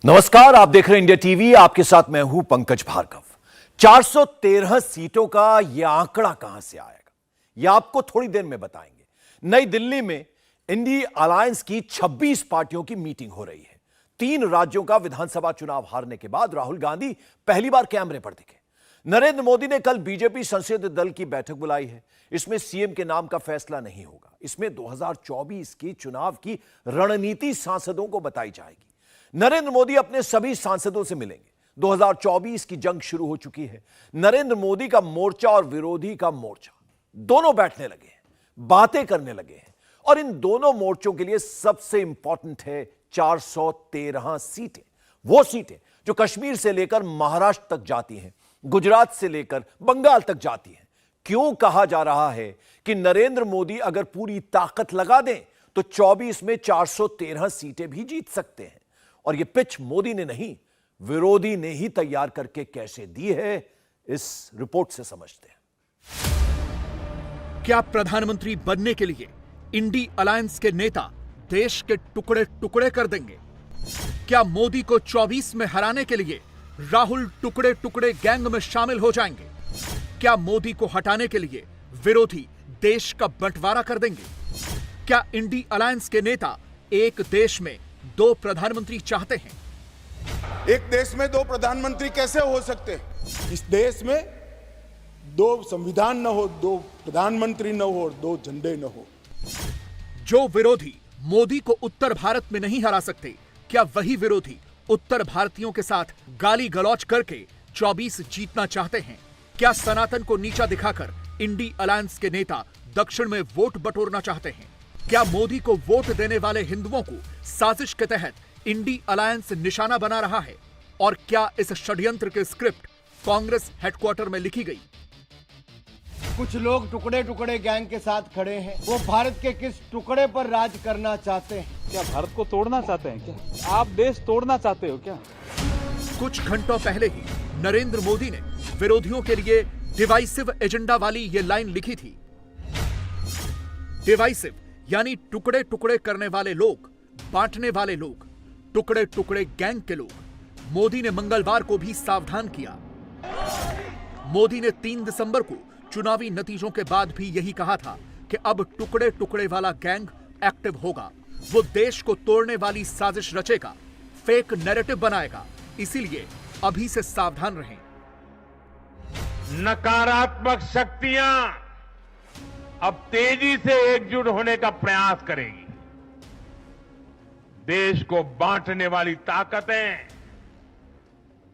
नमस्कार, आप देख रहे हैं इंडिया टीवी। आपके साथ मैं हूं पंकज भार्गव। 413 सीटों का यह आंकड़ा कहां से आएगा, यह आपको थोड़ी देर में बताएंगे। नई दिल्ली में इंडी अलायंस की 26 पार्टियों की मीटिंग हो रही है। 3 राज्यों का विधानसभा चुनाव हारने के बाद राहुल गांधी पहली बार कैमरे पर दिखे। नरेंद्र मोदी ने कल बीजेपी संसदीय दल की बैठक बुलाई है। इसमें सीएम के नाम का फैसला नहीं होगा। इसमें 2024 की चुनाव की रणनीति सांसदों को बताई जाएगी। नरेंद्र मोदी अपने सभी सांसदों से मिलेंगे। 2024 की जंग शुरू हो चुकी है। नरेंद्र मोदी का मोर्चा और विरोधी का मोर्चा दोनों बैठने लगे हैं, बातें करने लगे हैं। और इन दोनों मोर्चों के लिए सबसे इंपॉर्टेंट है 413 सीटें। वो सीटें जो कश्मीर से लेकर महाराष्ट्र तक जाती हैं, गुजरात से लेकर बंगाल तक जाती हैं। क्यों कहा जा रहा है कि नरेंद्र मोदी अगर पूरी ताकत लगा दें तो 24 में 413 सीटें भी जीत सकते हैं। और यह पिच मोदी ने नहीं, विरोधी ने ही तैयार करके कैसे दी है, इस रिपोर्ट से समझते हैं। क्या प्रधानमंत्री बनने के लिए इंडी अलायंस के नेता देश के टुकड़े टुकड़े कर देंगे? क्या मोदी को 24 में हराने के लिए राहुल टुकड़े टुकड़े गैंग में शामिल हो जाएंगे? क्या मोदी को हटाने के लिए विरोधी देश का बंटवारा कर देंगे? क्या इंडी अलायंस के नेता एक देश में 2 प्रधानमंत्री चाहते हैं? एक देश में 2 प्रधानमंत्री कैसे हो सकते हैं? इस देश में 2 संविधान न हो, 2 प्रधानमंत्री न हो और 2 झंडे न हो। जो विरोधी मोदी को उत्तर भारत में नहीं हरा सकते, क्या वही विरोधी उत्तर भारतीयों के साथ गाली गलौज करके 24 जीतना चाहते हैं? क्या सनातन को नीचा दिखाकर इंडी अलायंस के नेता दक्षिण में वोट बटोरना चाहते हैं? क्या मोदी को वोट देने वाले हिंदुओं को साजिश के तहत इंडी अलायंस निशाना बना रहा है? और क्या इस षड्यंत्र की स्क्रिप्ट कांग्रेस हेडक्वार्टर में लिखी गई? कुछ लोग टुकड़े टुकड़े गैंग के साथ खड़े हैं। वो भारत के किस टुकड़े पर राज करना चाहते हैं? क्या भारत को तोड़ना चाहते हैं? क्या आप देश तोड़ना चाहते हो क्या? कुछ घंटों पहले ही नरेंद्र मोदी ने विरोधियों के लिए डिवाइसिव एजेंडा वाली ये लाइन लिखी थी। डिवाइसिव यानी टुकड़े टुकड़े करने वाले लोग, बांटने वाले लोग, टुकड़े टुकड़े गैंग के लोग। मोदी ने मंगलवार को भी सावधान किया। मोदी ने 3 दिसंबर को चुनावी नतीजों के बाद भी यही कहा था कि अब टुकड़े टुकड़े वाला गैंग एक्टिव होगा। वो देश को तोड़ने वाली साजिश रचेगा, फेक नैरेटिव बनाएगा। इसीलिए अभी से सावधान रहें। नकारात्मक शक्तियां अब तेजी से एकजुट होने का प्रयास करेगी। देश को बांटने वाली ताकतें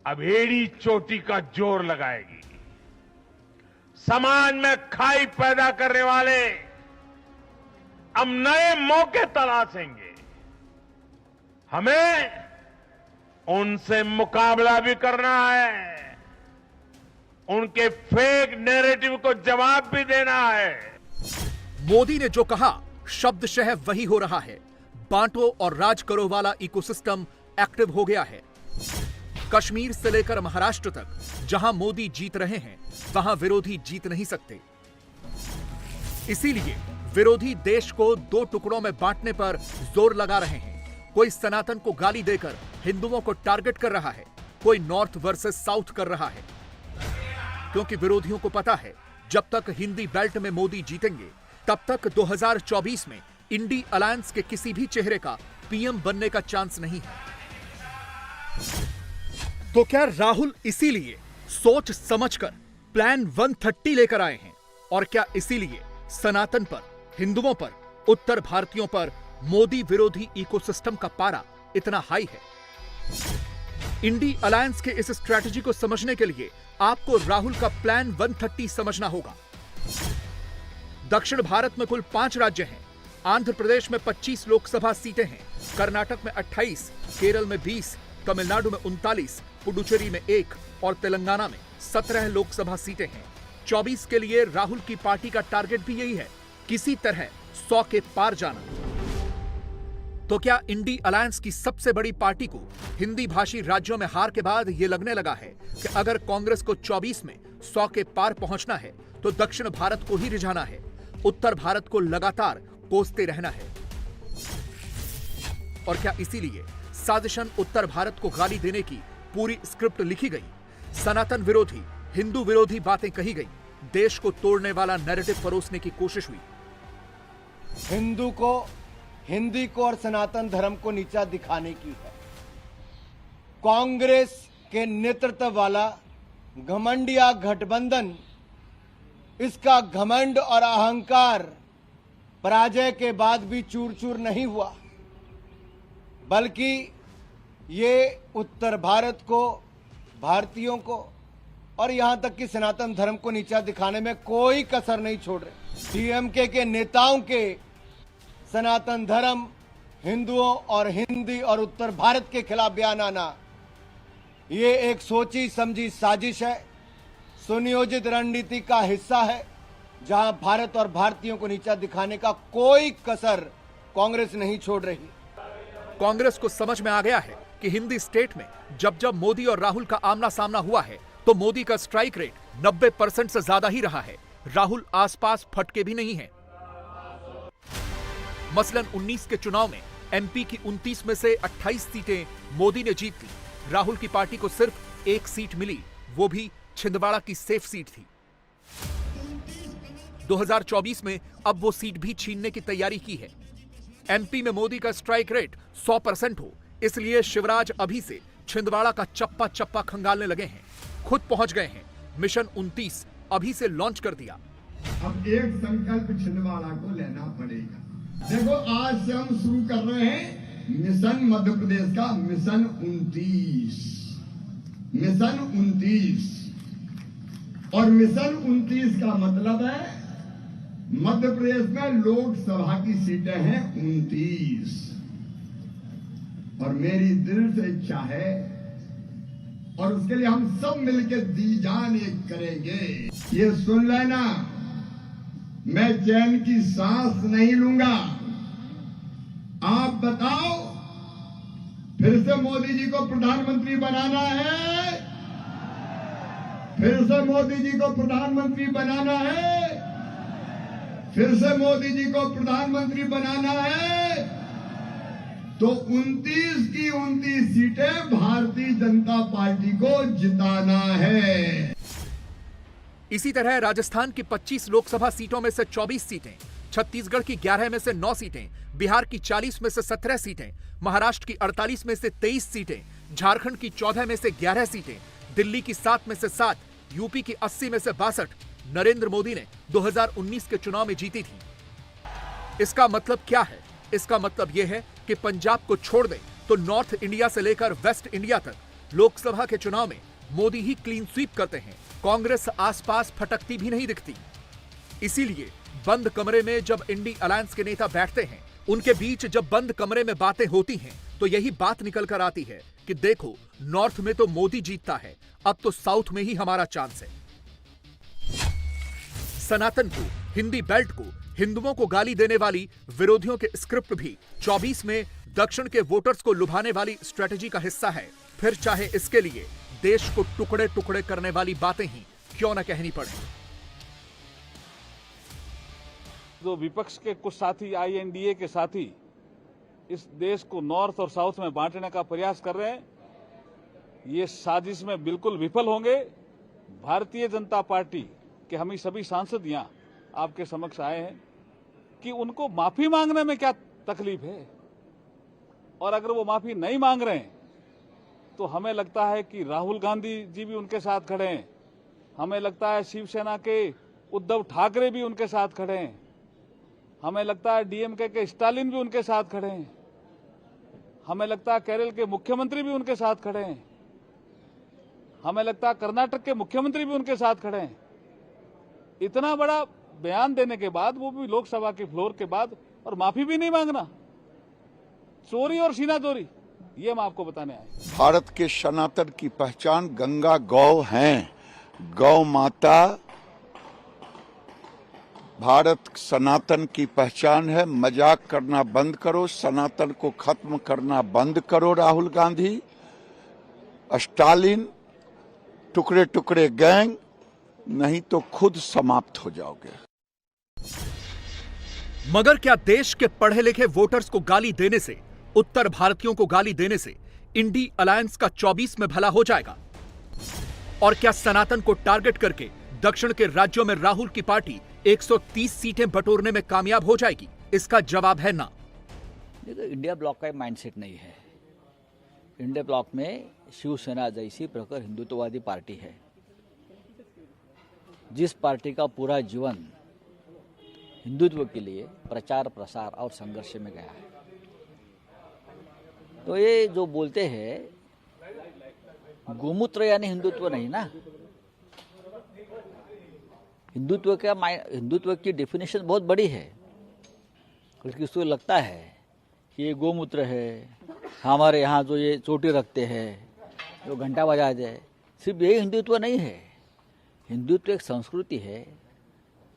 अब एड़ी चोटी का जोर लगाएगी। समाज में खाई पैदा करने वाले अब नए मौके तलाशेंगे। हमें उनसे मुकाबला भी करना है, उनके फेक नैरेटिव को जवाब भी देना है। मोदी ने जो कहा शब्दशः वही हो रहा है। बांटो और राज करो वाला इकोसिस्टम एक्टिव हो गया है। कश्मीर से लेकर महाराष्ट्र तक जहां मोदी जीत रहे हैं, वहां विरोधी जीत नहीं सकते। इसीलिए विरोधी देश को 2 टुकड़ों में बांटने पर जोर लगा रहे हैं। कोई सनातन को गाली देकर हिंदुओं को टारगेट कर रहा है, कोई नॉर्थ वर्सेस साउथ कर रहा है। क्योंकि विरोधियों को पता है जब तक हिंदी बेल्ट में मोदी जीतेंगे, तब तक 2024 में इंडी अलायंस के किसी भी चेहरे का पीएम बनने का चांस नहीं है। तो क्या राहुल इसीलिए सोच समझकर प्लान 130 लेकर आए हैं? और क्या इसीलिए सनातन पर, हिंदुओं पर, उत्तर भारतीयों पर मोदी विरोधी इकोसिस्टम का पारा इतना हाई है? इंडी अलायंस के इस स्ट्रैटेजी को समझने के लिए आपको राहुल का प्लान 130 समझना होगा। दक्षिण भारत में कुल 5 राज्य हैं। आंध्र प्रदेश में 25 लोकसभा सीटें हैं, कर्नाटक में 28, केरल में 20, तमिलनाडु में 39, पुडुचेरी में 1 और तेलंगाना में 17 लोकसभा सीटें हैं। 24 के लिए राहुल की पार्टी का टारगेट भी यही है, किसी तरह 100 के पार जाना। तो क्या इंडी अलायंस की सबसे बड़ी पार्टी को हिंदी भाषी राज्यों में हार के बाद यह लगने लगा है कि अगर कांग्रेस को 24 में 100 के पार पहुंचना है तो दक्षिण भारत को ही रिझाना है, उत्तर भारत को लगातार कोसते रहना है? और क्या इसीलिए साजिशन उत्तर भारत को गाली देने की पूरी स्क्रिप्ट लिखी गई। सनातन विरोधी, हिंदू विरोधी बातें कही गई। देश को तोड़ने वाला नैरेटिव परोसने की कोशिश हुई। हिंदू को, हिंदी को और सनातन धर्म को नीचा दिखाने की है। कांग्रेस के नेतृत्व वाला घमंडिया गठबंधन, इसका घमंड और अहंकार पराजय के बाद भी चूर चूर नहीं हुआ, बल्कि ये उत्तर भारत को, भारतीयों को और यहां तक कि सनातन धर्म को नीचा दिखाने में कोई कसर नहीं छोड़ रहे। डीएमके के नेताओं के सनातन धर्म, हिंदुओं और हिंदी और उत्तर भारत के खिलाफ बयान आना, ये एक सोची समझी साजिश है, सुनियोजित रणनीति का हिस्सा है, जहां भारत और भारतीयों को नीचा दिखाने का कोई कसर कांग्रेस नहीं छोड़ रही। कांग्रेस को समझ में आ गया है कि हिंदी स्टेट में जब जब मोदी और राहुल का आमना सामना हुआ है तो मोदी का स्ट्राइक रेट 90% से ज्यादा ही रहा है। राहुल आसपास फटके भी नहीं है। मसलन 19 के चुनाव में एमपी की 29 में से 28 सीटें मोदी ने जीत ली। राहुल की पार्टी को सिर्फ एक सीट मिली, वो भी छिंदवाड़ा की सेफ सीट थी। 2024 में अब वो सीट भी छीनने की तैयारी की है। एमपी में मोदी का स्ट्राइक रेट 100% हो, इसलिए शिवराज अभी से छिंदवाड़ा का चप्पा चप्पा खंगालने लगे हैं। खुद पहुंच गए हैं। मिशन 29 अभी से लॉन्च कर दिया। अब एक संकल्प छिंदवाड़ा को लेना पड़ेगा। देखो, आज से हम शुरू कर रहे हैं मिशन मध्य प्रदेश का मिशन 29। मिशन 29 और मिशन 29 का मतलब है मध्य प्रदेश में लोकसभा की सीटें हैं 29 और मेरी दिल से इच्छा है और उसके लिए हम सब मिलकर दी जान एक करेंगे। ये सुन लेना, मैं चैन की सांस नहीं लूंगा। आप बताओ, फिर से मोदी जी को प्रधानमंत्री बनाना है? फिर से मोदी जी को प्रधानमंत्री बनाना है? फिर से मोदी जी को प्रधानमंत्री बनाना है? तो 29 की 29 सीटें भारतीय जनता पार्टी को जिताना है। इसी तरह राजस्थान की 25 लोकसभा सीटों में से 24 सीटें, छत्तीसगढ़ की 11 में से 9 सीटें, बिहार की 40 में से 17 सीटें, महाराष्ट्र की 48 में से 23 सीटें, झारखंड की 14 में से 11 सीटें, दिल्ली की 7 में से 7, यूपी की 80 में से 62 नरेंद्र मोदी ने 2019 के चुनाव में जीती थी। इसका मतलब क्या है? इसका मतलब यह है कि पंजाब को छोड़ दें तो नॉर्थ इंडिया से लेकर वेस्ट इंडिया तक लोकसभा के चुनाव में मोदी ही क्लीन स्वीप करते हैं। कांग्रेस आसपास फटकती भी नहीं दिखती। इसीलिए बंद कमरे में जब इंडी अलायंस के नेता बैठते हैं, उनके बीच जब बंद कमरे में बातें होती हैं, तो यही बात निकल कर आती है कि देखो, नॉर्थ में तो मोदी जीतता है, अब तो साउथ में ही हमारा चांस है। सनातन को, हिंदी बेल्ट को, हिंदुओं को गाली देने वाली विरोधियों के स्क्रिप्ट भी 24 में दक्षिण के वोटर्स को लुभाने वाली स्ट्रेटेजी का हिस्सा है। फिर चाहे इसके लिए देश को टुकड़े टुकड़े करने वाली बातें ही क्यों न कहनी पड़े। जो विपक्ष के कुछ साथी, आईएनडीए के साथी, इस देश को नॉर्थ और साउथ में बांटने का प्रयास कर रहे हैं, ये साजिश में बिल्कुल विफल होंगे। भारतीय जनता पार्टी के हम सभी सांसद यहां आपके समक्ष आए हैं कि उनको माफी मांगने में क्या तकलीफ है, और अगर वो माफी नहीं मांग रहे हैं तो हमें लगता है कि राहुल गांधी जी भी उनके साथ खड़े हैं, हमें लगता है शिवसेना के उद्धव ठाकरे भी उनके साथ खड़े हैं, हमें लगता है डीएमके के स्टालिन भी उनके साथ खड़े हैं, हमें लगता है केरल के मुख्यमंत्री भी उनके साथ खड़े हैं, हमें लगता है कर्नाटक के मुख्यमंत्री भी उनके साथ खड़े हैं। इतना बड़ा बयान देने के बाद, वो भी लोकसभा के फ्लोर के बाद, और माफी भी नहीं मांगना, चोरी और सीनाचोरी, ये हम आपको बताने आए। भारत के सनातन की पहचान गंगा गौ हैं, गौ माता भारत सनातन की पहचान है। मजाक करना बंद करो, सनातन को खत्म करना बंद करो। राहुल गांधी, स्टालिन, टुकड़े टुकड़े गैंग, नहीं तो खुद समाप्त हो जाओगे। मगर क्या देश के पढ़े लिखे वोटर्स को गाली देने से उत्तर भारतीयों को गाली देने से इंडी अलायंस का 24 में भला हो जाएगा? और क्या सनातन को टारगेट करके दक्षिण के राज्यों में राहुल की पार्टी 130 सीटें बटोरने में कामयाब हो जाएगी? इसका जवाब है ना। देखो, इंडिया ब्लॉक का माइंडसेट नहीं है। इंडिया ब्लॉक में शिवसेना जैसी प्रखर हिंदुत्ववादी पार्टी है, जिस पार्टी का पूरा जीवन हिंदुत्व के लिए प्रचार प्रसार और संघर्ष में गया है। तो ये जो बोलते हैं गोमूत्र यानी हिंदुत्व नहीं ना। हिंदुत्व की डेफिनेशन बहुत बड़ी है। किसको लगता है कि ये गोमूत्र है, हमारे यहाँ जो ये चोटी रखते हैं, जो घंटा बजा जाए, सिर्फ यही हिंदुत्व नहीं है। हिंदुत्व एक संस्कृति है।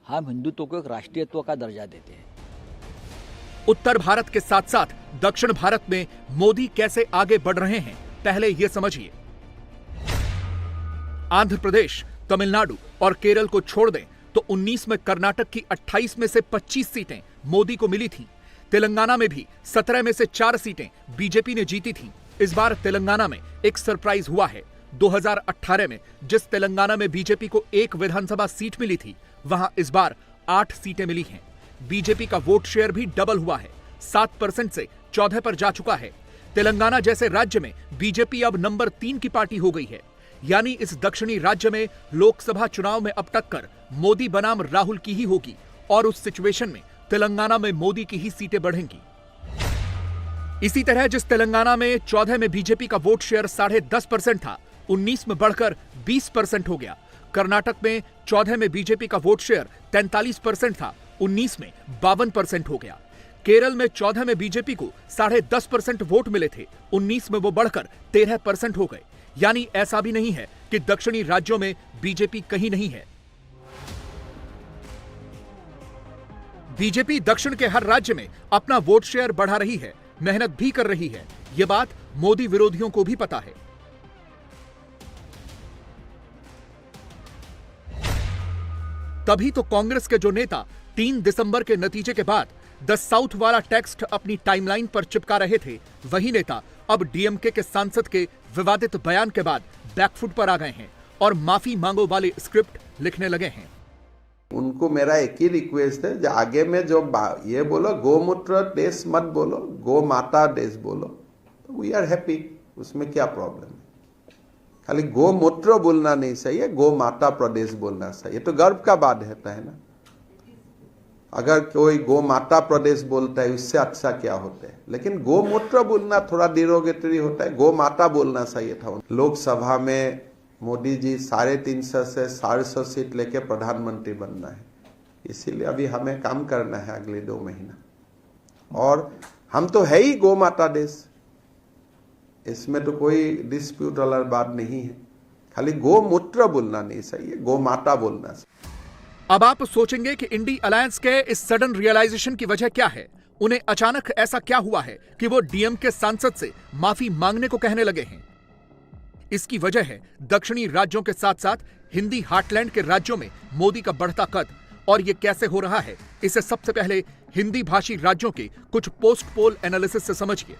हम हिंदुत्व को एक राष्ट्रीयत्व का दर्जा देते हैं। उत्तर भारत के साथ साथ दक्षिण भारत में मोदी कैसे आगे बढ़ रहे हैं, पहले यह समझिए। आंध्र प्रदेश, तमिलनाडु और केरल को छोड़ दें तो 19 में कर्नाटक की 28 में से 25 सीटें मोदी को मिली थी। तेलंगाना में भी 17 में से 4 सीटें बीजेपी ने जीती थी। इस बार तेलंगाना में एक सरप्राइज हुआ है। 2018 में जिस तेलंगाना में बीजेपी को 1 विधानसभा सीट मिली थी, वहां इस बार 8 सीटें मिली हैं। बीजेपी का वोट शेयर भी डबल हुआ है, 7% से 14 पर जा चुका है। तेलंगाना जैसे राज्य में बीजेपी अब नंबर 3 की पार्टी हो गई है। यानी इस दक्षिणी राज्य में लोकसभा चुनाव में अब टक्कर मोदी बनाम राहुल की ही होगी और उस सिचुएशन में तेलंगाना में मोदी की ही सीटें बढ़ेंगी। इसी तरह जिस तेलंगाना में 14 में बीजेपी का वोट शेयर 10.5% था, 19 में बढ़कर 20% हो गया। कर्नाटक में 14 में बीजेपी का वोट शेयर 43% था, 19 में 52% हो गया। केरल में 14 में बीजेपी को 10.5% वोट मिले थे, 19 में वो बढ़कर 13% हो गए। यानी ऐसा भी नहीं है कि दक्षिणी राज्यों में बीजेपी कहीं नहीं है। बीजेपी दक्षिण के हर राज्य में अपना वोट शेयर बढ़ा रही है, मेहनत भी कर रही है। यह बात मोदी विरोधियों को भी पता है। तभी तो कांग्रेस के जो नेता 3 दिसंबर के नतीजे के बाद द साउथ वाला टेक्स्ट अपनी टाइमलाइन पर चिपका रहे थे, वही नेता अब डीएमके के सांसद के विवादित बयान के बाद बैकफुट पर आ गए हैं और माफी मांगो वाले स्क्रिप्ट लिखने लगे हैं। उनको मेरा एक ही रिक्वेस्ट है, जो आगे में जो ये बोलो गोमूत्र देश मत बोलो, गो माता देश बोलो, तो वी आर हैप्पी। उसमें क्या प्रॉब्लम है? खाली गोमूत्र बोलना नहीं सही है, गो माता प्रदेश बोलना सही है। तो गर्व का बात है ना। अगर कोई गो माता प्रदेश बोलता है उससे अच्छा क्या होता है, लेकिन गोमूत्र बोलना थोड़ा डिरोगेटरी होता है। गो माता बोलना सही था। लोकसभा में मोदी जी 350 से 450 सीट लेके प्रधानमंत्री बनना है, इसीलिए अभी हमें काम करना है अगले 2 महीना। और हम तो है ही गो माता देश, इसमें तो कोई डिस्प्यूट वाला बात नहीं है। खाली गोमूत्र बोलना नहीं सही है, गो माता बोलना सही। अब आप सोचेंगे कि इंडी अलायंस के इस सडन रियलाइजेशन की वजह क्या है? उन्हें अचानक ऐसा क्या हुआ है कि वो डीएम के सांसद से माफी मांगने को कहने लगे हैं? इसकी वजह है दक्षिणी राज्यों के साथ साथ हिंदी हार्टलैंड के राज्यों में मोदी का बढ़ता कद। और ये कैसे हो रहा है, इसे सबसे पहले हिंदी भाषी राज्यों के कुछ पोस्ट पोल एनालिसिस से समझिए।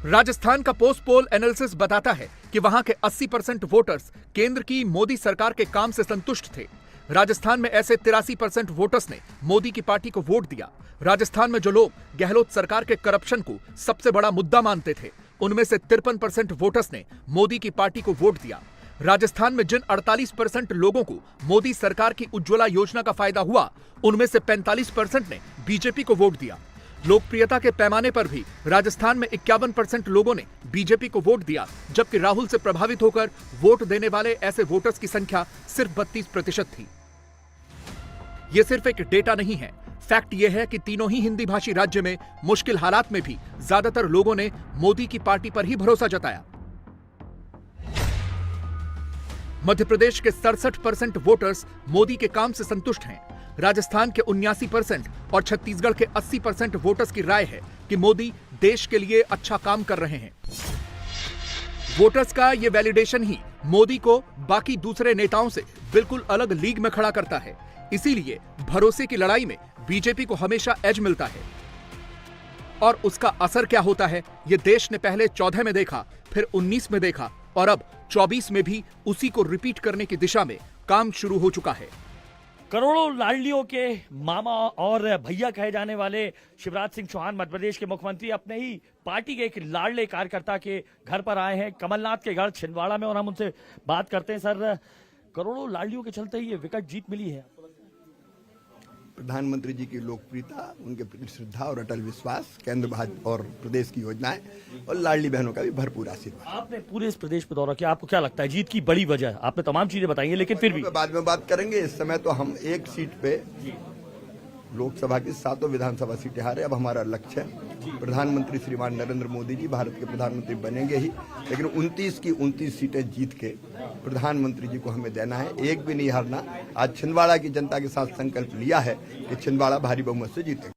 राजस्थान का पोस्ट पोल एनालिसिस बताता है कि वहां के 80% वोटर्स केंद्र की मोदी सरकार के काम से संतुष्ट थे। राजस्थान में ऐसे 83% वोटर्स ने मोदी की पार्टी को वोट दिया। राजस्थान में जो लोग गहलोत सरकार के करप्शन को सबसे बड़ा मुद्दा मानते थे, उनमें से 53% वोटर्स ने मोदी की पार्टी को वोट दिया। राजस्थान में जिन 48% लोगों को मोदी सरकार की उज्ज्वला योजना का फायदा हुआ, उनमें से 45% ने बीजेपी को वोट दिया। लोकप्रियता के पैमाने पर भी राजस्थान में 51% लोगों ने बीजेपी को वोट दिया, जबकि राहुल से प्रभावित होकर वोट देने वाले ऐसे वोटर्स की संख्या सिर्फ 32% थी। यह सिर्फ एक डेटा नहीं है, फैक्ट यह है कि तीनों ही हिंदी भाषी राज्य में मुश्किल हालात में भी ज्यादातर लोगों ने मोदी की पार्टी पर ही भरोसा जताया। मध्य प्रदेश के 67% वोटर्स मोदी के काम से संतुष्ट हैं। राजस्थान के 79% और छत्तीसगढ़ के 80% वोटर्स की राय है कि मोदी देश के लिए अच्छा काम कर रहे हैं। वोटर्स का यह वैलिडेशन ही मोदी को बाकी दूसरे नेताओं से बिल्कुल अलग लीग में खड़ा करता है। इसीलिए भरोसे की लड़ाई में बीजेपी को हमेशा एज मिलता है और उसका असर क्या होता है ये देश ने पहले 14 में देखा, फिर 19 में देखा और अब 24 में भी उसी को रिपीट करने की दिशा में काम शुरू हो चुका है। करोड़ों लाडलियों के मामा और भैया कहे जाने वाले शिवराज सिंह चौहान मध्य प्रदेश के मुख्यमंत्री अपने ही पार्टी के एक लाडले कार्यकर्ता के घर पर आए हैं, कमलनाथ के घर छिंदवाड़ा में, और हम उनसे बात करते हैं। सर, करोड़ों लाडलियों के चलते ही ये विकट जीत मिली है। प्रधानमंत्री जी की लोकप्रियता, उनके प्रति श्रद्धा और अटल विश्वास, केंद्र भाजपा और प्रदेश की योजनाएं और लाडली बहनों का भी भरपूर आशीर्वाद। आपने पूरे इस प्रदेश पर दौरा किया, आपको क्या लगता है जीत की बड़ी वजह? आपने तमाम चीजें बताई हैं, लेकिन फिर भी बाद में बात करेंगे। इस समय तो हम एक सीट पे लोकसभा की 7 विधानसभा सीटें हारे। अब हमारा लक्ष्य है प्रधानमंत्री श्रीमान नरेंद्र मोदी जी भारत के प्रधानमंत्री बनेंगे ही, लेकिन 29 की 29 सीटें जीत के प्रधानमंत्री जी को हमें देना है, एक भी नहीं हारना। आज छिंदवाड़ा की जनता के साथ संकल्प लिया है कि छिंदवाड़ा भारी बहुमत से जीतेगा।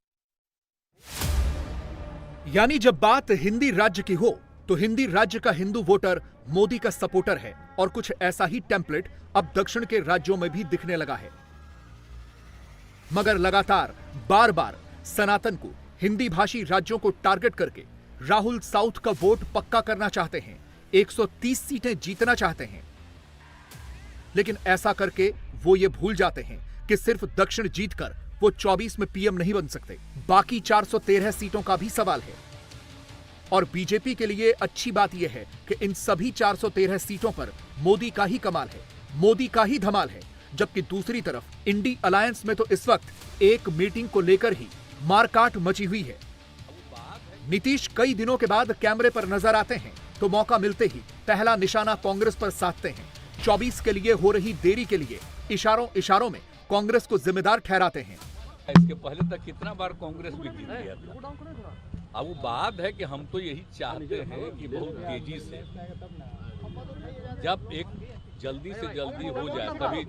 यानी जब बात हिंदी राज्य की हो तो हिंदी राज्य का हिंदू वोटर मोदी का सपोर्टर है, और कुछ ऐसा ही टेम्पलेट अब दक्षिण के राज्यों में भी दिखने लगा है। मगर लगातार बार बार सनातन को, हिंदी भाषी राज्यों को टारगेट करके राहुल साउथ का वोट पक्का करना चाहते हैं, 130 सीटें जीतना चाहते हैं। लेकिन ऐसा करके वो ये भूल जाते हैं कि सिर्फ दक्षिण जीतकर वो 24 में पीएम नहीं बन सकते, बाकी 413 सीटों का भी सवाल है। और बीजेपी के लिए अच्छी बात यह है कि इन सभी 413 सीटों पर मोदी का ही कमाल है, मोदी का ही धमाल है। जबकि दूसरी तरफ इंडी अलायंस में तो इस वक्त एक मीटिंग को लेकर ही मारकाट मची हुई है। नीतीश कई दिनों के बाद कैमरे पर नजर आते हैं तो मौका मिलते ही पहला निशाना कांग्रेस पर साधते हैं। 24 के लिए हो रही देरी के लिए इशारों इशारों में कांग्रेस को जिम्मेदार ठहराते हैं। इसके पहले तक कितना बार कांग्रेस भी जीत गया था। अब वो बात है कि हम तो यही चाहते हैं कि बहुत तेजी से, जब एक जल्दी से जल्दी हो जाए, तभी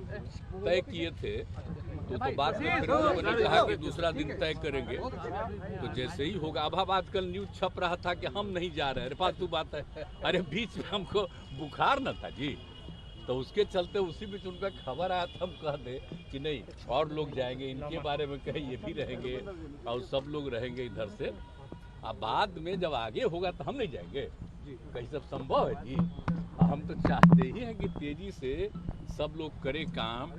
तय किए थे तो बाद में फिर लोगों ने कहा कि दूसरा दिन तय करेंगे, तो जैसे ही होगा। अब आजकल न्यूज छप रहा था कि हम नहीं जा रहे हैं, फालतू बात है। अरे बीच में हमको बुखार न था जी, तो उसके चलते उसी बीच उनका खबर आया था, हम कह दे कि नहीं और लोग जाएंगे, इनके बारे में कहे ये भी रहेंगे और सब लोग रहेंगे इधर से। अब बाद में जब आगे होगा तो हम नहीं जाएंगे, कहीं सब संभव है जी। हम तो चाहते ही हैं कि तेजी से सब लोग करें काम,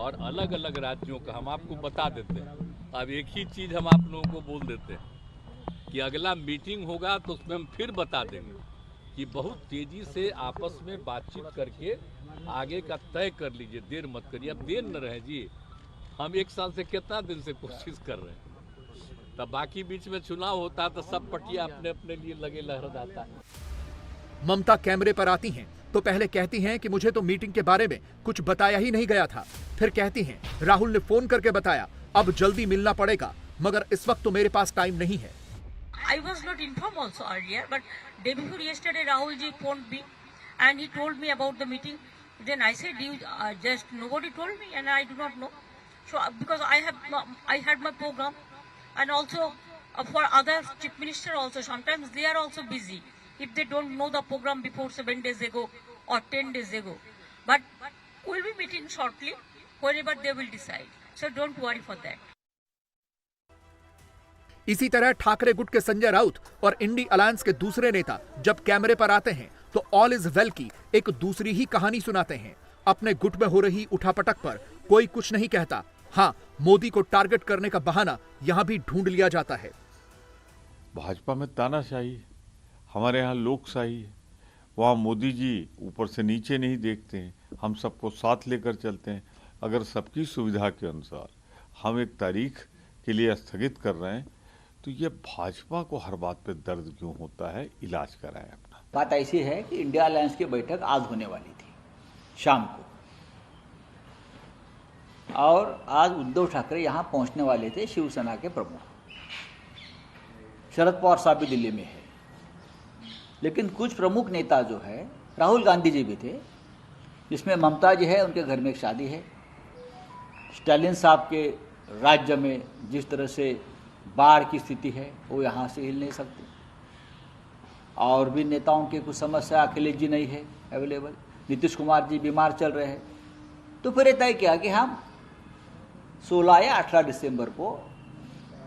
और अलग अलग राज्यों का हम आपको बता देते हैं। अब एक ही चीज़ हम आप लोगों को बोल देते हैं कि अगला मीटिंग होगा तो उसमें हम फिर बता देंगे कि बहुत तेजी से आपस में बातचीत करके आगे का तय कर लीजिए, देर मत करिए। अब देर न रहे जी, हम 1 साल से कितना दिन से कोशिश कर रहे हैं, तब बाकी बीच में चुनाव होता है तो सब पटिया अपने अपने लिए लगे लहराता है। ममता कैमरे पर आती हैं तो पहले कहती हैं कि मुझे तो मीटिंग के बारे में कुछ बताया ही नहीं गया था, फिर कहती हैं राहुल ने फोन करके बताया, अब जल्दी मिलना पड़ेगा, मगर इस वक्त तो मेरे पास टाइम नहीं है। I was not informed also earlier, but day before yesterday Rahul ji phoned me and he told me about the meeting. Then I said, you just nobody told me and I do not know. So because I had my program, and also for other chief minister also sometimes they are also busy if they don't know the program before 7 days ago or 10 days ago. But we'll be meeting shortly whenever they will decide. So don't worry for that. इसी तरह ठाकरे गुट के संजय राउत और INDI alliance के दूसरे नेता जब कैमरे पर आते हैं तो ऑल इज वेल की एक दूसरी ही कहानी सुनाते हैं। अपने गुट में हो रही उठापटक पर कोई कुछ नहीं कहता। हाँ, मोदी को टारगेट करने का बहाना यहां भी ढूंढ लिया जाता है। भाजपा में तानाशाही है, हमारे यहाँ लोकशाही है। वहाँ मोदी जी ऊपर से नीचे नहीं देखते हैं, हम सबको साथ लेकर चलते हैं। अगर सबकी सुविधा के अनुसार हम एक तारीख के लिए स्थगित कर रहे हैं तो ये भाजपा को हर बात पे दर्द क्यों होता है? इलाज कराएं अपना। बात ऐसी है कि इंडिया अलायंस की बैठक आज होने वाली थी शाम को, और आज उद्धव ठाकरे यहाँ पहुँचने वाले थे। शिवसेना के प्रमुख शरद पवार साहब भी दिल्ली में है, लेकिन कुछ प्रमुख नेता जो है, राहुल गांधी जी भी थे, जिसमें ममता जी है, उनके घर में एक शादी है। स्टालिन साहब के राज्य में जिस तरह से बाढ़ की स्थिति है वो यहाँ से हिल नहीं सकते, और भी नेताओं की कुछ समस्या, अखिलेश जी नहीं है अवेलेबल, नीतीश कुमार जी बीमार चल रहे हैं। तो फिर तय किया कि हम 16 या 18 दिसंबर को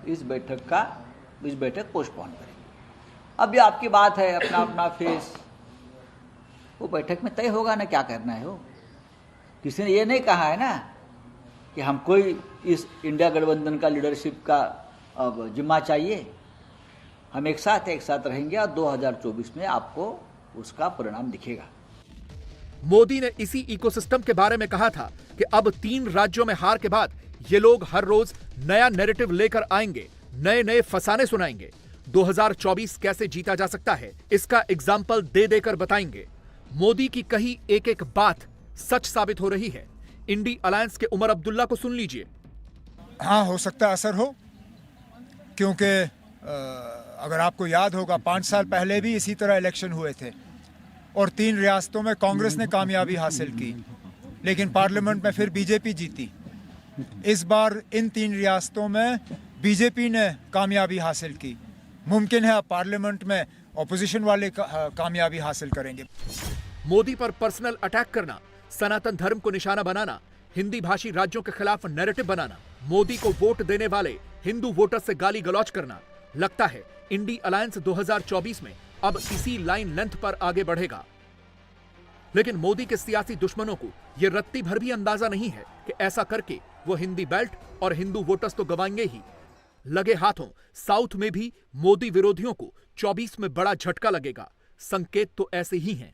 इस बैठक पोस्टपोन करेंगे। अब ये आपकी बात है, अपना अपना फेस, वो बैठक में तय होगा ना क्या करना है। हो किसी ने ये नहीं कहा है ना कि हमको इस इंडिया गठबंधन का लीडरशिप का जिम्मा चाहिए। हम एक साथ रहेंगे और 2024 में आपको उसका परिणाम दिखेगा। मोदी ने इसी इकोसिस्टम के बारे में कहा था कि अब 3 राज्यों में हार के बाद ये लोग हर रोज नया नैरेटिव लेकर आएंगे, नए फसाने सुनाएंगे। 2024 कैसे जीता जा सकता है इसका एग्जाम्पल दे देकर बताएंगे। मोदी की कही एक एक बात सच साबित हो रही है। इंडी अलायंस के उमर अब्दुल्ला को सुन लीजिए। हाँ, हो सकता है असर हो, क्योंकि अगर आपको याद होगा 5 साल पहले भी इसी तरह इलेक्शन हुए थे और 3 रियासतों में कांग्रेस ने कामयाबी हासिल की, लेकिन पार्लियामेंट में फिर बीजेपी जीती। इस बार इन 3 रियासतों में बीजेपी ने कामयाबी हासिल की। मुमकिन है अब पार्लियामेंट में ऑपोजिशन वाले कामयाबी हासिल करेंगे। मोदी पर पर्सनल अटैक करना, सनातन धर्म को निशाना बनाना, हिंदी भाषी राज्यों के खिलाफ नैरेटिव बनाना, मोदी को वोट देने वाले हिंदू वोटर से गाली गलौज करना। लगता है इंडी अलायंस 2024 में अब इसी लाइन लेंथ पर आगे बढ़ेगा। लेकिन मोदी के सियासी दुश्मनों को यह रत्ती भर भी अंदाजा नहीं है कि ऐसा करके वो हिंदी बेल्ट और हिंदू वोटर्स तो गवाएंगे ही, लगे हाथों साउथ में भी मोदी विरोधियों को 24 में बड़ा झटका लगेगा। संकेत तो ऐसे ही हैं।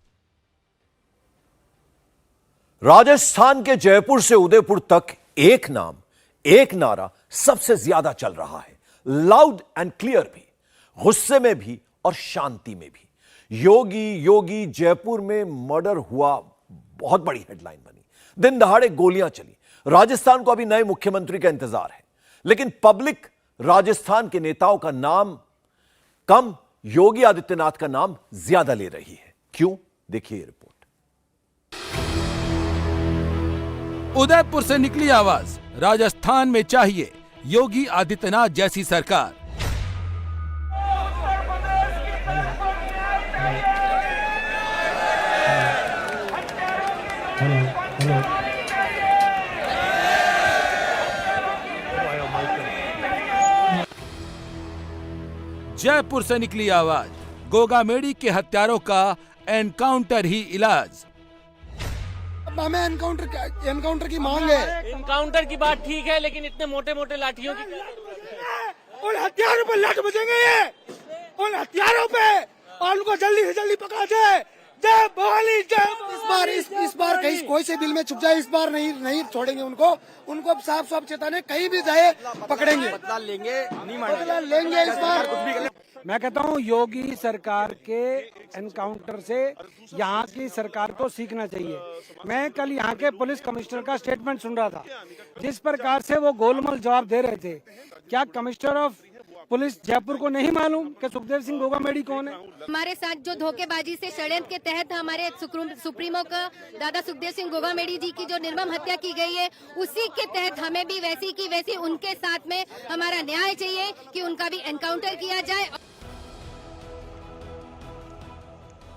राजस्थान के जयपुर से उदयपुर तक एक नाम, एक नारा सबसे ज्यादा चल रहा है, लाउड एंड क्लियर भी, गुस्से में भी और शांति में भी। योगी योगी जयपुर में मर्डर हुआ, बहुत बड़ी हेडलाइन बनी। दिन दहाड़े गोलियां चली। राजस्थान को अभी नए मुख्यमंत्री का इंतजार है, लेकिन पब्लिक राजस्थान के नेताओं का नाम कम, योगी आदित्यनाथ का नाम ज्यादा ले रही है। क्यों? देखिए रिपोर्ट। उदयपुर से निकली आवाज, राजस्थान में चाहिए योगी आदित्यनाथ जैसी सरकार। जयपुर से निकली आवाज, गोगामेडी के हत्यारों का एनकाउंटर ही इलाज। हमें एनकाउंटर की मांग है। एनकाउंटर की बात ठीक है, लेकिन इतने मोटे मोटे लाठियों की उन हथियारों पर लाठ बजेंगे ये, उन हथियारों पे, और उनको जल्दी से जल्दी पकड़ा जाए। जय भवानी जय। इस बार कहीं कोई से बिल में छुप जाए, इस बार नहीं छोड़ेंगे उनको साफ साफ चेताने, कहीं भी जाए पकड़ेंगे, बदला लेंगे, नहीं बदला लेंगे इस बार। मैं कहता हूँ योगी सरकार के एनकाउंटर से यहाँ की सरकार को सीखना चाहिए। मैं कल यहाँ के पुलिस कमिश्नर का स्टेटमेंट सुन रहा था, जिस प्रकार से वो गोलमाल जवाब दे रहे थे। क्या कमिश्नर ऑफ पुलिस जयपुर को नहीं मालूम कि सुखदेव सिंह गोगामेडी कौन है? हमारे साथ जो धोखेबाजी से षड्यंत्र के तहत हमारे सुप्रीमो का दादा सुखदेव सिंह गोगामेडी जी की जो निर्मम हत्या की गई है, उसी के तहत हमें भी वैसी की वैसी उनके साथ में हमारा न्याय चाहिए कि उनका भी एनकाउंटर किया जाए।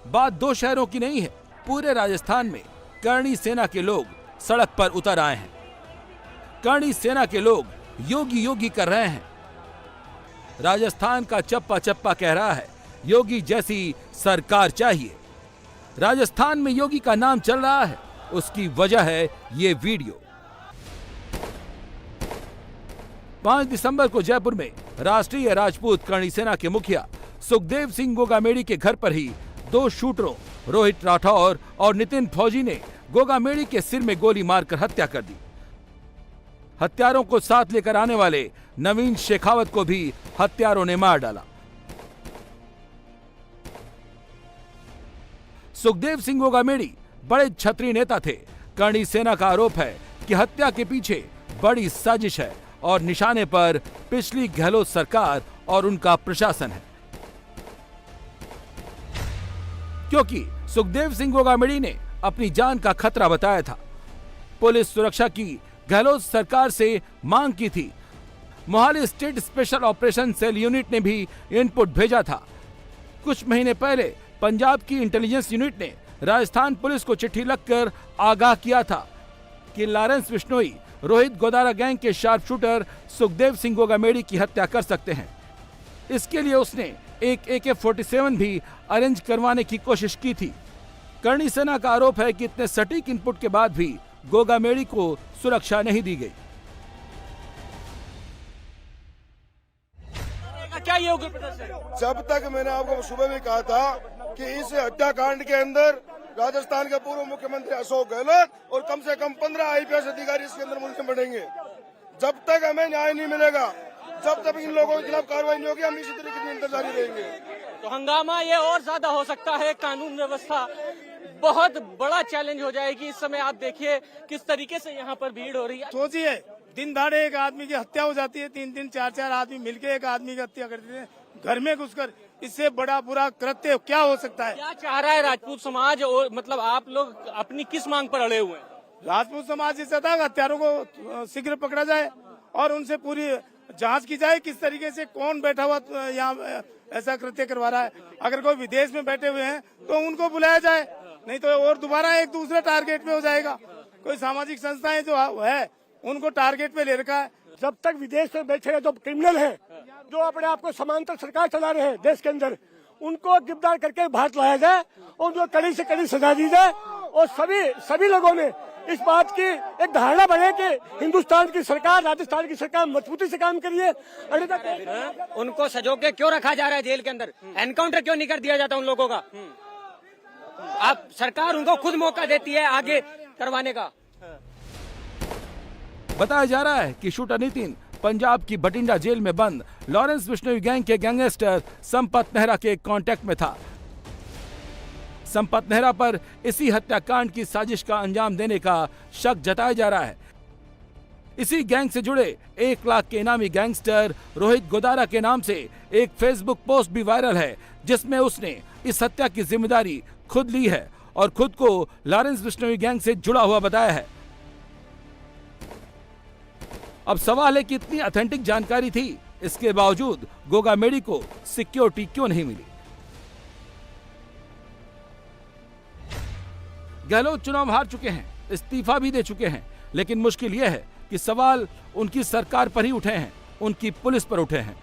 बात 2 शहरों की नहीं है, पूरे राजस्थान में करणी सेना के लोग सड़क पर उतर आए हैं। करणी सेना के लोग योगी योगी कर रहे हैं। राजस्थान का चप्पा चप्पा कह रहा है योगी जैसी सरकार चाहिए। राजस्थान में योगी का नाम चल रहा है, उसकी वजह है ये वीडियो। 5 दिसंबर को जयपुर में राष्ट्रीय राजपूत करणी सेना के मुखिया सुखदेव सिंह गोगामेडी के घर पर ही 2 शूटरों रोहित राठौर और नितिन फौजी ने गोगामेडी के सिर में गोली मारकर हत्या कर दी। हत्यारों को साथ लेकर आने वाले नवीन शेखावत को भी हत्यारों ने मार डाला। सुखदेव सिंह गोगामेडी बड़े क्षत्रिय नेता थे। करणी सेना का आरोप है कि हत्या के पीछे बड़ी साजिश है और निशाने पर पिछली गहलोत सरकार और उनका प्रशासन है, क्योंकि सुखदेव सिंह गोगामेडी ने अपनी जान का खतरा बताया था। पुलिस सुरक्षा की गहलोत सरकार से मांग की थी। Mohali state special operation cell unit ने भी इनपुट भेजा था। कुछ महीने पहले पंजाब की इंटेलिजेंस यूनिट ने राजस्थान पुलिस को चिट्ठी लिखकर आगाह किया था कि लॉरेंस बिश्नोई रोहित गोदारा गैंग के शार्प शूटर सुखदेव सिंह गोगामेड़ी की हत्या कर सकते हैं। इसके लिए उसने एक AK-47 भी अरेंज करवाने की कोशिश की थी। करणी सेना का आरोप है कि इतने सटीक इनपुट के बाद भी गोगामेड़ी को सुरक्षा नहीं दी गई। क्या योग्य प्रदर्शन? जब तक मैंने आपको सुबह भी कहा था कि इस हत्याकांड के अंदर राजस्थान के पूर्व मुख्यमंत्री अशोक गहलोत और कम से कम 15 IPS अधिकारी इसके अंदर मुल्क में बढ़ेंगे। जब तक हमें न्याय नहीं मिलेगा, जब तक इन लोगों के खिलाफ कार्रवाई नहीं होगी, हम इसी तरीके से इंतजारी रहेंगे। तो हंगामा ये और ज्यादा हो सकता है। कानून व्यवस्था बहुत बड़ा चैलेंज हो जाएगी। इस समय आप देखिए किस तरीके से यहाँ पर भीड़ हो रही है। सोचिए, दिन दहाड़े एक आदमी की हत्या हो जाती है, 3-3, 4-4 आदमी मिलकर एक आदमी की हत्या कर देते हैं घर में घुसकर। इससे बड़ा बुरा कृत्य क्या हो सकता है? क्या चाह रहा है राजपूत समाज और मतलब आप लोग अपनी किस मांग पर अड़े हुए हैं? राजपूत समाज ये चाहता है हत्यारों को शीघ्र पकड़ा जाए और उनसे पूरी जांच की जाए किस तरीके से कौन बैठा हुआ यहाँ ऐसा कृत्य करवा रहा है। अगर कोई विदेश में बैठे हुए हैं तो उनको बुलाया जाए, नहीं तो और दोबारा एक दूसरे टारगेट पे हो जाएगा। कोई सामाजिक संस्थाएं जो है उनको टारगेट पे ले रखा है। जब तक विदेश में बैठे जो क्रिमिनल हैं, जो अपने आप को समांतर सरकार चला रहे हैं देश के अंदर, उनको गिरफ्तार करके भारत लाया जाए और उनको कड़ी से कड़ी सजा दी जाए। और सभी लोगों ने इस बात की एक धारणा बने कि हिंदुस्तान की सरकार, राजस्थान की सरकार मजबूती से काम करिए। उनको सजो के क्यों रखा जा रहा है जेल के अंदर? एनकाउंटर क्यों नहीं कर दिया जाता उन लोगों का? आप सरकार उनको खुद मौका देती है आगे करवाने का। बताया जा रहा है कि शूटर नितिन पंजाब की बठिंडा जेल में बंद लॉरेंस बिश्नोई गैंग के गैंगस्टर संपत नेहरा के कांटेक्ट में था। संपत नेहरा पर इसी हत्याकांड की साजिश का अंजाम देने का शक जताया जा रहा है। इसी गैंग से जुड़े 1 लाख के इनामी गैंगस्टर रोहित गोदारा के नाम से एक फेसबुक पोस्ट भी वायरल है, जिसमें उसने इस हत्या की जिम्मेदारी खुद ली है और खुद को लॉरेंस बिश्नोई गैंग से जुड़ा हुआ बताया है। अब सवाल है कि इतनी ऑथेंटिक जानकारी थी, इसके बावजूद गोगामेड़ी को सिक्योरिटी क्यों नहीं मिली? गहलोत चुनाव हार चुके हैं, इस्तीफा भी दे चुके हैं, लेकिन मुश्किल यह है कि सवाल उनकी सरकार पर ही उठे हैं, उनकी पुलिस पर उठे हैं।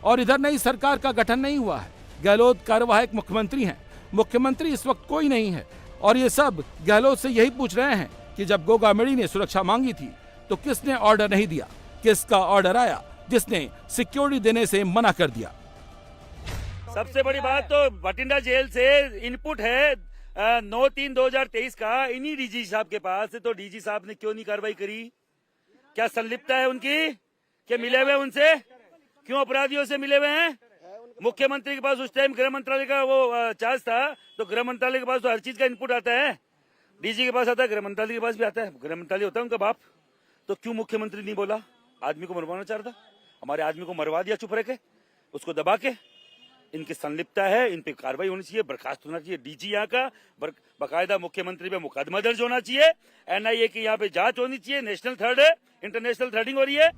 और इधर नई सरकार का गठन नहीं हुआ है। गहलोत कार्यवाहक मुख्यमंत्री हैं, मुख्यमंत्री इस वक्त कोई नहीं है। और ये सब गहलोत से यही पूछ रहे हैं कि जब गोगामेड़ी ने सुरक्षा मांगी थी तो किसने ऑर्डर नहीं दिया, किसका ऑर्डर आया जिसने सिक्योरिटी देने से मना कर दिया। सबसे बड़ी बात तो बठिंडा जेल से इनपुट है 9/3/2023 का इन्हीं डीजी साहब के पास। तो डीजी साहब ने क्यों नहीं कार्रवाई करी? क्या संलिप्तता है उनकी? क्या मिले हुए उनसे? क्यों अपराधियों से मिले हुए हैं? मुख्यमंत्री के पास उस टाइम गृह मंत्रालय का वो चार्ज था, तो गृह मंत्रालय के पास तो हर चीज का इनपुट आता है। डीजी के पास आता है, गृह मंत्रालय के पास भी आता है। गृह मंत्रालय होता है उनका बाप। तो क्यों मुख्यमंत्री नहीं बोला? आदमी को मरवाना चाहता, हमारे आदमी को मरवा दिया चुप रह के, उसको दबा के। इनकी संलिप्तता है, इन पे कार्रवाई होनी चाहिए, बर्खास्त होना चाहिए डीजी यहाँ का, बाकायदा मुख्यमंत्री पे मुकदमा दर्ज होना चाहिए, NIA की यहाँ पे जांच होनी चाहिए। नेशनल थर्ड है, इंटरनेशनल थर्डिंग हो रही है।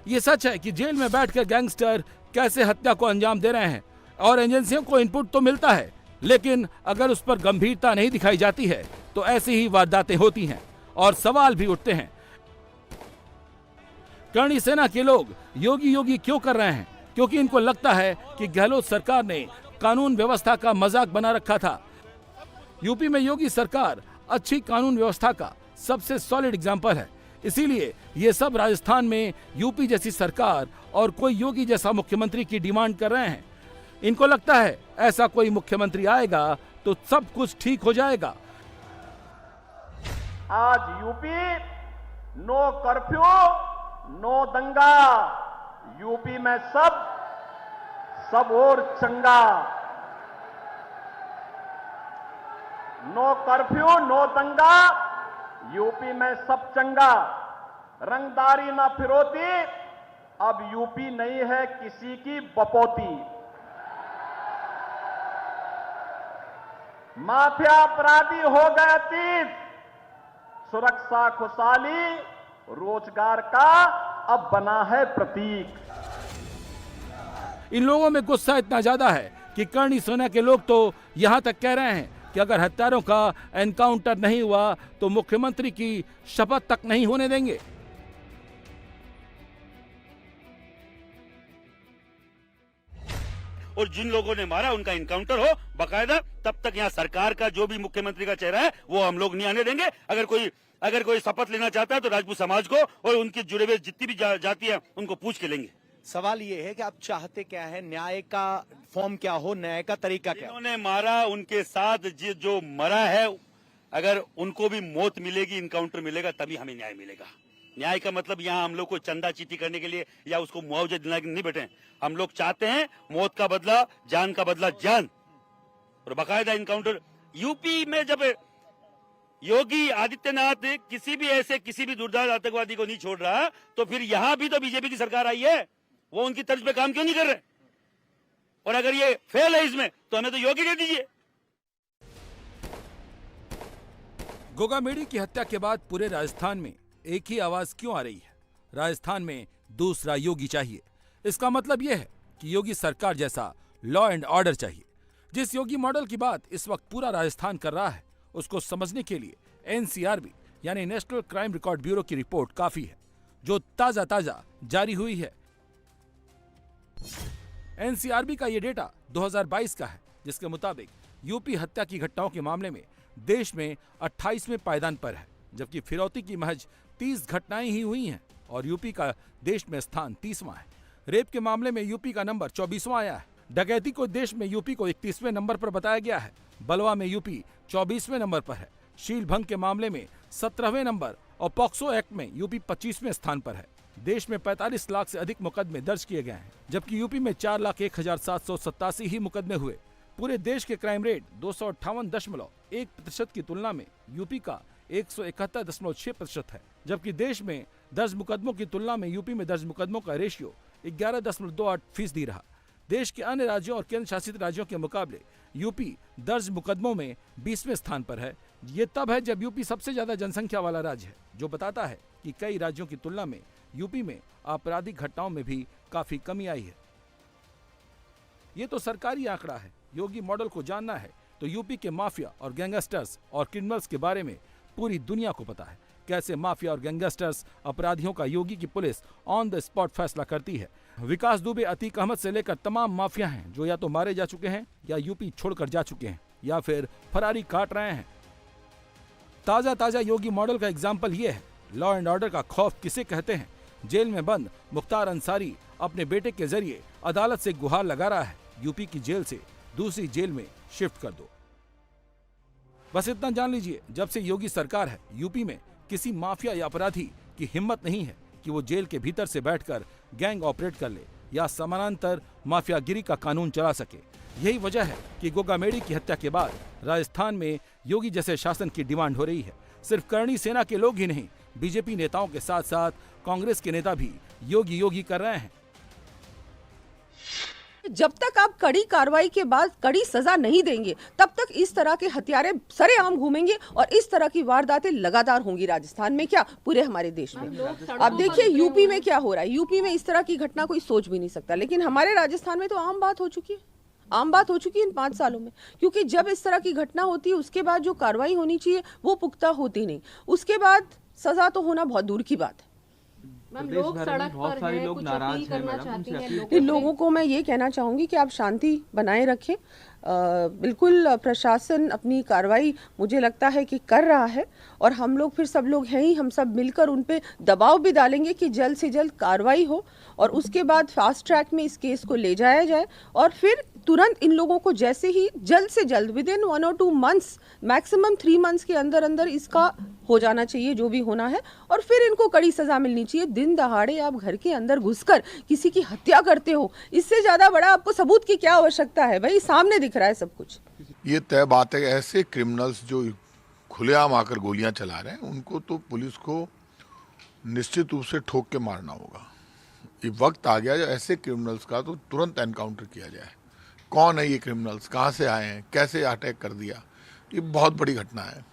ये सच है कि जेल में बैठकर गैंगस्टर कैसे हत्या को अंजाम दे रहे हैं और एजेंसियों को इनपुट तो मिलता है, लेकिन अगर उस पर गंभीरता नहीं दिखाई जाती है तो ऐसी ही वारदातें होती हैं और सवाल भी उठते हैं। करणी सेना के लोग योगी योगी क्यों कर रहे हैं? क्योंकि इनको लगता है कि गहलोत सरकार ने कानून व्यवस्था का मजाक बना रखा था। यूपी में योगी सरकार अच्छी कानून व्यवस्था का सबसे सॉलिड एग्जाम्पल है। इसीलिए ये सब राजस्थान में यूपी जैसी सरकार और कोई योगी जैसा मुख्यमंत्री की डिमांड कर रहे हैं। इनको लगता है ऐसा कोई मुख्यमंत्री आएगा तो सब कुछ ठीक हो जाएगा। आज यूपी नो कर्फ्यू, नो दंगा। यूपी में सब और चंगा। नो कर्फ्यू, नो दंगा, यूपी में सब चंगा। रंगदारी ना फिरौती, अब यूपी नहीं है किसी की बपौती। माफिया अपराधी हो गए अतीत, सुरक्षा खुशहाली रोजगार का अब बना है प्रतीक। इन लोगों में गुस्सा इतना ज्यादा है कि करणी सेना के लोग तो यहां तक कह रहे हैं कि अगर हत्यारों का एनकाउंटर नहीं हुआ तो मुख्यमंत्री की शपथ तक नहीं होने देंगे। और जिन लोगों ने मारा उनका इनकाउंटर हो बकायदा, तब तक यहाँ सरकार का जो भी मुख्यमंत्री का चेहरा है वो हम लोग नहीं आने देंगे। अगर कोई शपथ लेना चाहता है तो राजपूत समाज को और उनके जुड़े हुए जितनी भी जाति है उनको पूछ के लेंगे। सवाल ये है कि आप चाहते क्या है, न्याय का फॉर्म क्या हो, न्याय का तरीका क्या? जिन्होंने मारा उनके साथ जो मरा है, अगर उनको भी मौत मिलेगी, इनकाउंटर मिलेगा, तभी हमें न्याय मिलेगा। न्याय का मतलब यहाँ हम लोग को चंदा चीटी करने के लिए या उसको मुआवजा दिलाने के लिए नहीं बैठे। हम लोग चाहते हैं मौत का बदला जान का बदला जान और बाकायदा इनकाउंटर। यूपी में जब योगी आदित्यनाथ किसी भी दुर्दांत आतंकवादी को नहीं छोड़ रहा, तो फिर यहाँ भी तो बीजेपी की सरकार आई है, वो उनकी तर्ज पे काम क्यों नहीं कर रहे? और अगर ये फेल है इसमें तो हमें तो योगी दे दीजिए। गोगा मेडी की हत्या के बाद पूरे राजस्थान में एक ही आवाज क्यों आ रही है? राजस्थान में दूसरा योगी चाहिए। इसका मतलब यह है कि योगी सरकार जैसा लॉ एंड ऑर्डर चाहिए। जिस योगी मॉडल की बात इस वक्त पूरा राजस्थान कर रहा है, उसको समझने के लिए एनसीआरबी यानी नेशनल क्राइम रिकॉर्ड ब्यूरो की रिपोर्ट काफी है, जो ताजा जारी हुई है। एनसीआरबी का ये डेटा 2022 का है, जिसके मुताबिक यूपी हत्या की घटनाओं के मामले में देश में 28वें पायदान पर है, जबकि फिरौती की महज 30 घटनाएं ही हुई हैं और यूपी का देश में स्थान 30वां है। रेप के मामले में यूपी का नंबर 24वां आया है। डकैती को देश में यूपी को 31वें नंबर पर बताया गया है। बलवा में यूपी 24वें नंबर पर है। शील भंग के मामले में 17वें नंबर और पॉक्सो एक्ट में यूपी 25वें स्थान पर है। देश में 45 लाख से अधिक मुकदमे दर्ज किए गए हैं, जबकि यूपी में 4,01,787 ही मुकदमे हुए। पूरे देश के क्राइम रेट 258.1% की तुलना में यूपी का 171.6% है, जबकि देश में दर्ज मुकदमों की तुलना में यूपी में दर्ज मुकदमों का रेशियो 11.28% रहा। देश के अन्य राज्यों और केंद्र शासित राज्यों के मुकाबले यूपी दर्ज मुकदमों में 20वें स्थान पर है। ये तब है जब यूपी सबसे ज्यादा जनसंख्या वाला राज्य है, जो बताता है कि कई राज्यों की तुलना में यूपी में आपराधिक घटनाओं में भी काफी कमी आई है। ये तो सरकारी आंकड़ा है। योगी मॉडल को जानना है तो यूपी के माफिया और गैंगस्टर्स और क्रिमिनल्स के बारे में पूरी दुनिया को पता है। कैसे माफिया और गैंगस्टर्स अपराधियों का योगी की पुलिस ऑन द स्पॉट फैसला करती है। विकास दुबे, अतीक अहमद से लेकर तमाम माफिया हैं जो या तो मारे जा चुके हैं या यूपी छोड़कर जा चुके हैं या फिर फरारी काट रहे हैं। ताजा योगी मॉडल का एग्जाम्पल ये है। लॉ एंड ऑर्डर का खौफ किसे कहते हैं? जेल में बंद मुख्तार अंसारी अपने बेटे के जरिए अदालत से गुहार लगा रहा है, यूपी की जेल से दूसरी जेल में शिफ्ट कर दो। बस इतना जान लीजिए, जब से योगी सरकार है, यूपी में किसी माफिया या अपराधी की हिम्मत नहीं है कि वो जेल के भीतर से बैठकर गैंग ऑपरेट कर ले या समानांतर माफियागिरी का कानून चला सके। यही वजह है कि गोगा मेडी की हत्या के बाद राजस्थान में योगी जैसे शासन की डिमांड हो रही है। सिर्फ करणी सेना के लोग ही नहीं, बीजेपी नेताओं के साथ साथ कांग्रेस के नेता भी योगी कर रहे हैं। जब तक आप कड़ी कार्रवाई के बाद कड़ी सजा नहीं देंगे, तब तक इस तरह के हत्यारे सरेआम घूमेंगे और इस तरह की वारदातें लगातार होंगी राजस्थान में, क्या पूरे हमारे देश में। अब देखिए यूपी में क्या हो रहा है। यूपी में इस तरह की घटना कोई सोच भी नहीं सकता, लेकिन हमारे राजस्थान में तो आम बात हो चुकी है। आम बात हो चुकी है इन 5 सालों में, क्योंकि जब इस तरह की घटना होती है उसके बाद जो कार्रवाई होनी चाहिए वो पुख्ता होती नहीं, उसके बाद सजा तो होना बहुत दूर की बात है। लोग सड़क पर हैं, कुछ अपील करना चाहती हैं इन लोगों को मैं ये कहना चाहूंगी कि आप शांति बनाए रखें। बिल्कुल प्रशासन अपनी कार्रवाई मुझे लगता है कि कर रहा है और हम लोग फिर सब लोग हैं ही, हम सब मिलकर उन पे दबाव भी डालेंगे कि जल्द से जल्द कार्रवाई हो और उसके बाद फास्ट ट्रैक में इस केस को ले जाया जाए और फिर तुरंत इन लोगों को जैसे ही जल्द से जल्द विदिन 1 और 2 मंथ्स, मैक्सिमम 3 मंथ्स के अंदर अंदर इसका हो जाना चाहिए जो भी होना है, और फिर इनको कड़ी सजा मिलनी चाहिए। दिन दहाड़े आप घर के अंदर घुसकर किसी की हत्या करते हो, इससे ज्यादा बड़ा आपको सबूत की क्या आवश्यकता है? भाई सामने दिख रहा है सब कुछ। ये तय बात है, ऐसे क्रिमिनल्स जो खुलेआम आकर गोलियां चला रहे हैं उनको तो पुलिस को निश्चित रूप से ठोक के मारना होगा। ये वक्त आ गया जो ऐसे क्रिमिनल्स का तो तुरंत एनकाउंटर किया जाए। कौन है ये क्रिमिनल्स, कहाँ से आए हैं, कैसे अटैक कर दिया, ये बहुत बड़ी घटना है।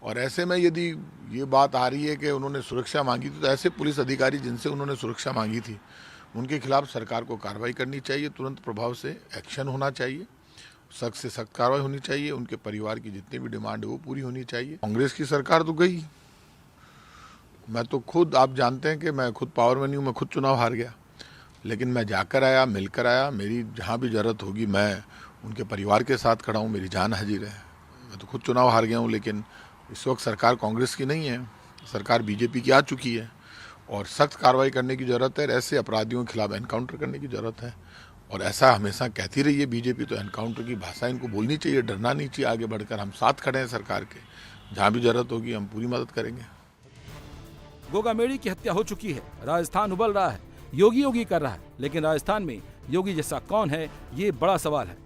और ऐसे में यदि ये बात आ रही है कि उन्होंने सुरक्षा मांगी थी, तो ऐसे पुलिस अधिकारी जिनसे उन्होंने सुरक्षा मांगी थी उनके खिलाफ सरकार को कार्रवाई करनी चाहिए, तुरंत प्रभाव से एक्शन होना चाहिए सख्त से सख्त कार्रवाई होनी चाहिए, उनके परिवार की जितनी भी डिमांड है वो पूरी होनी चाहिए। कांग्रेस की सरकार तो गई, मैं तो खुद, आप जानते हैं कि मैं खुद पावर में नहीं हूँ, मैं खुद चुनाव हार गया, लेकिन मैं जाकर आया, मिलकर आया। मेरी जहाँ भी जरूरत होगी मैं उनके परिवार के साथ खड़ा हूँ, मेरी जान हाजिर है। मैं तो खुद चुनाव हार गया हूँ, लेकिन इस वक्त सरकार कांग्रेस की नहीं है, सरकार बीजेपी की आ चुकी है और सख्त कार्रवाई करने की ज़रूरत है। ऐसे अपराधियों के खिलाफ एनकाउंटर करने की ज़रूरत है और ऐसा हमेशा कहती रही है बीजेपी, तो एनकाउंटर की भाषा इनको बोलनी चाहिए, डरना नहीं चाहिए। आगे बढ़कर हम साथ खड़े हैं सरकार के, जहाँ भी ज़रूरत होगी हम पूरी मदद करेंगे। गोगामेड़ी की हत्या हो चुकी है, राजस्थान उबल रहा है, योगी योगी कर रहा है, लेकिन राजस्थान में योगी जैसा कौन है, ये बड़ा सवाल है।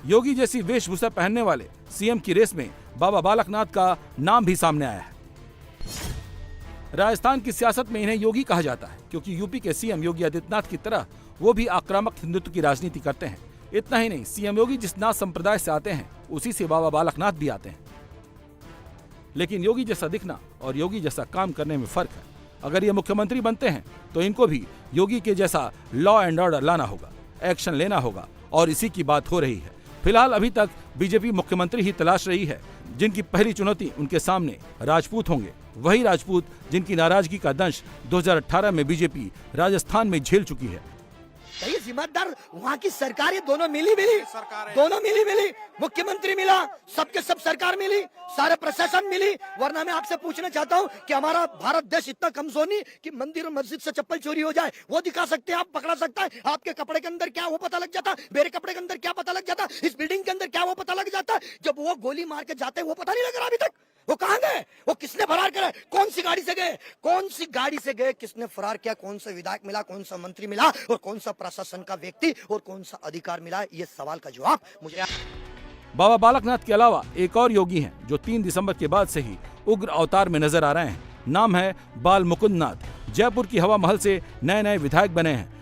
योगी जैसी वेशभूषा पहनने वाले सीएम की रेस में बाबा बालकनाथ का नाम भी सामने आया है। राजस्थान की सियासत में इन्हें योगी कहा जाता है क्योंकि यूपी के सीएम योगी आदित्यनाथ की तरह वो भी आक्रामक हिंदुत्व की राजनीति करते हैं। इतना ही नहीं, सीएम योगी जिस नाथ संप्रदाय से आते हैं उसी से बाबा बालकनाथ भी आते हैं। लेकिन योगी जैसा दिखना और योगी जैसा काम करने में फर्क है। अगर ये मुख्यमंत्री बनते हैं तो इनको भी योगी के जैसा लॉ एंड ऑर्डर लाना होगा, एक्शन लेना होगा और इसी की बात हो रही है। फिलहाल अभी तक बीजेपी मुख्यमंत्री ही तलाश रही है, जिनकी पहली चुनौती उनके सामने राजपूत होंगे, वही राजपूत जिनकी नाराजगी का दंश 2018 में बीजेपी राजस्थान में झेल चुकी है। ये जिम्मेदार वहाँ की सरकार है, दोनों मिली मिली मुख्यमंत्री मिला, सबके सब सरकार मिली, सारे प्रशासन मिली। वरना मैं आपसे पूछना चाहता हूँ कि हमारा भारत देश इतना कमजोर नहीं कि मंदिर और मस्जिद से चप्पल चोरी हो जाए, वो दिखा सकते हैं, आप पकड़ा सकता है। आपके कपड़े के अंदर क्या वो पता लग जाता, मेरे कपड़े के अंदर क्या पता लग जाता, इस बिल्डिंग के अंदर क्या वो पता लग जाता। जब वो गोली मार के जाते वो पता नहीं लग रहा अभी तक, वो कहाँ गए, वो किसने फरार करा, कौन सी गाड़ी से गए, किसने फरार किया, कौन सा विधायक मिला, कौन सा मंत्री मिला और कौन सा प्रशासन का व्यक्ति और कौन सा अधिकार मिला, ये सवाल का जवाब मुझे। बाबा बालकनाथ के अलावा एक और योगी हैं जो 3 दिसंबर के बाद से ही उग्र अवतार में नजर आ रहे हैं। नाम है बाल मुकुंद नाथ। जयपुर की हवा महल से नए नए विधायक बने हैं